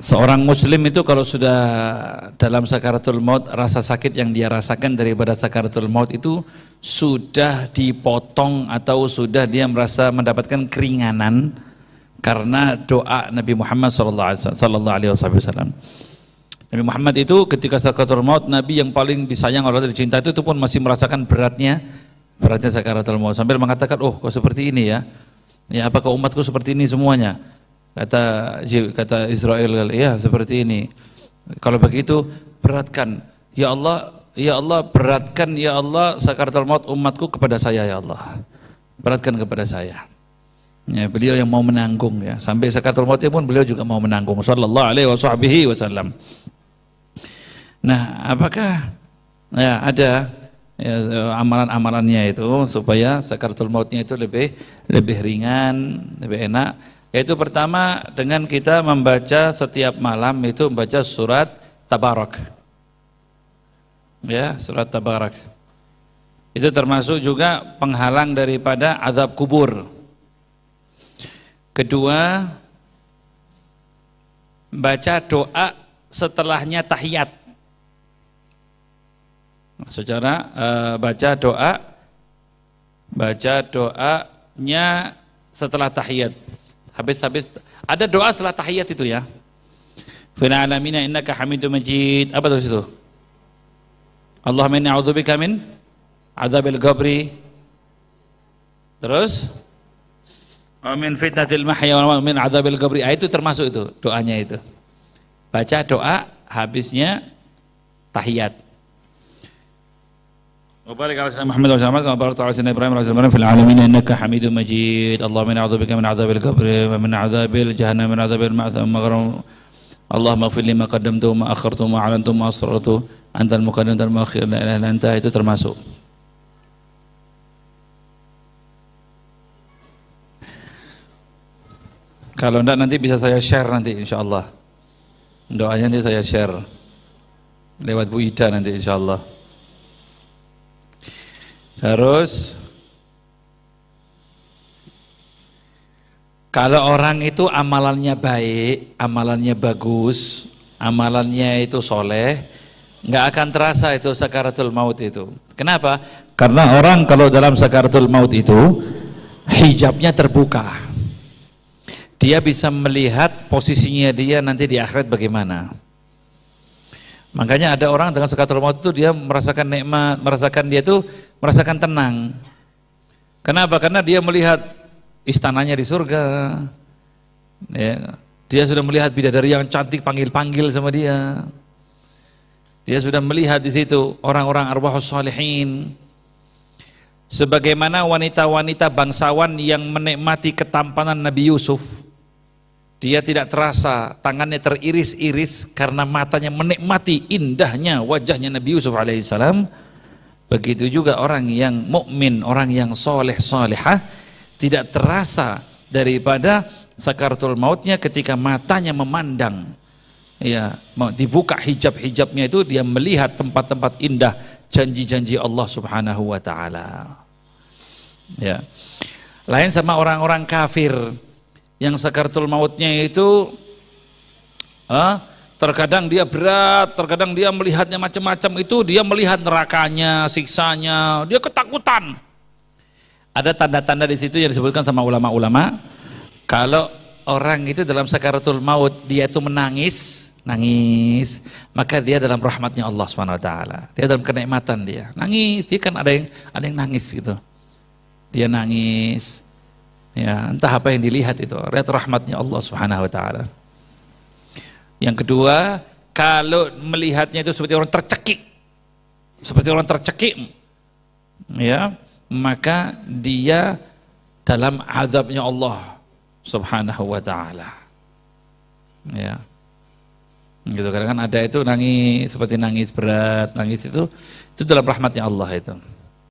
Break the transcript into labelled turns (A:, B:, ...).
A: Seorang muslim itu kalau sudah dalam sakaratul maut, rasa sakit yang dia rasakan daripada sakaratul maut itu sudah dipotong atau sudah dia merasa mendapatkan keringanan karena doa Nabi Muhammad SAW. Nabi Muhammad itu ketika sakaratul maut, Nabi yang paling disayang oleh Allah, dicinta itu pun masih merasakan beratnya sakaratul maut, sambil mengatakan, oh kok seperti ini ya, apakah umatku seperti ini semuanya? Kata Israel, ya seperti ini. Kalau begitu beratkan, ya Allah beratkan ya Allah sakaratul maut umatku kepada saya ya Allah, beratkan kepada saya. Ya, beliau yang mau menanggung ya, sampai sakaratul mautnya pun beliau juga mau menanggung. Sallallahu alaihi wasallam. Nah, apakah ya ada ya, amalan-amalannya itu supaya sakaratul mautnya itu lebih ringan, lebih enak? Yaitu pertama, dengan kita membaca setiap malam itu membaca surat Tabarak. Ya, surat Tabarak. Itu termasuk juga penghalang daripada azab kubur. Kedua, baca doa setelahnya tahiyat. Secara baca doanya setelah tahiyat. Habis ada doa setelah tahiyat itu ya. Fil alamina innaka hamidum majid. Apa terus itu? Allahumma inni a'udzubika min adzabil qabri. Terus min fitnatil mahya wal mamat min adzabil qabri. Itu termasuk itu doanya itu. Baca doa habisnya tahiyat. وبارك على سيدنا محمد وعلى آله وبارك على سيدنا إبراهيم وعلى آل إبراهيم في العالمين إنك حميد مجيد اللهم إني أعوذ بك من عذاب القبر ومن عذاب الجهنم ومن عذاب المعثم والمغرم اللهم اغفر لي ما قدمت وما أخرت وما أعلنت وما أسررت أنت المقدم وأنت المؤخر لا إله إلا أنت. Itu termasuk. Kalau enggak nanti bisa saya share nanti insyaallah. Doanya nanti saya share lewat Bu Ida nanti insyaallah. Terus kalau orang itu amalannya baik, amalannya bagus, amalannya itu soleh, nggak akan terasa itu sakaratul maut itu. Kenapa? Karena orang kalau dalam sakaratul maut itu hijabnya terbuka, dia bisa melihat posisinya dia nanti di akhirat bagaimana. Makanya ada orang dengan sakaratul maut itu dia merasakan nikmat, merasakan tenang. Kenapa? Karena dia melihat istananya di surga. Ya, dia sudah melihat bidadari yang cantik panggil-panggil sama dia. Dia sudah melihat di situ orang-orang arwahus shalihin. Sebagaimana wanita-wanita bangsawan yang menikmati ketampanan Nabi Yusuf. Dia tidak terasa, tangannya teriris-iris karena matanya menikmati indahnya wajahnya Nabi Yusuf alaihissalam. Begitu juga orang yang mukmin, orang yang soleh solehah, tidak terasa daripada sakaratul mautnya ketika matanya memandang, ya, dibuka hijab-hijabnya itu dia melihat tempat-tempat indah, janji-janji Allah Subhanahu wa taala. Ya. Lain sama orang-orang kafir yang sakaratul mautnya itu terkadang dia berat, terkadang dia melihatnya macam-macam, itu dia melihat nerakanya, siksanya, dia ketakutan. Ada tanda-tanda di situ yang disebutkan sama ulama-ulama. Kalau orang itu dalam sakaratul maut dia itu nangis, maka dia dalam rahmatnya Allah SWT. Dia dalam kenikmatan dia. Nangis, dia kan ada yang nangis gitu. Dia nangis. Ya, entah apa yang dilihat itu, lihat rahmatnya Allah Subhanahu wa taala. Yang kedua, kalau melihatnya itu seperti orang tercekik, ya, maka dia dalam azabnya Allah Subhanahu wa taala. Ya. Gitu, kadang kan ada itu nangis seperti nangis berat, nangis itu dalam rahmatnya Allah itu.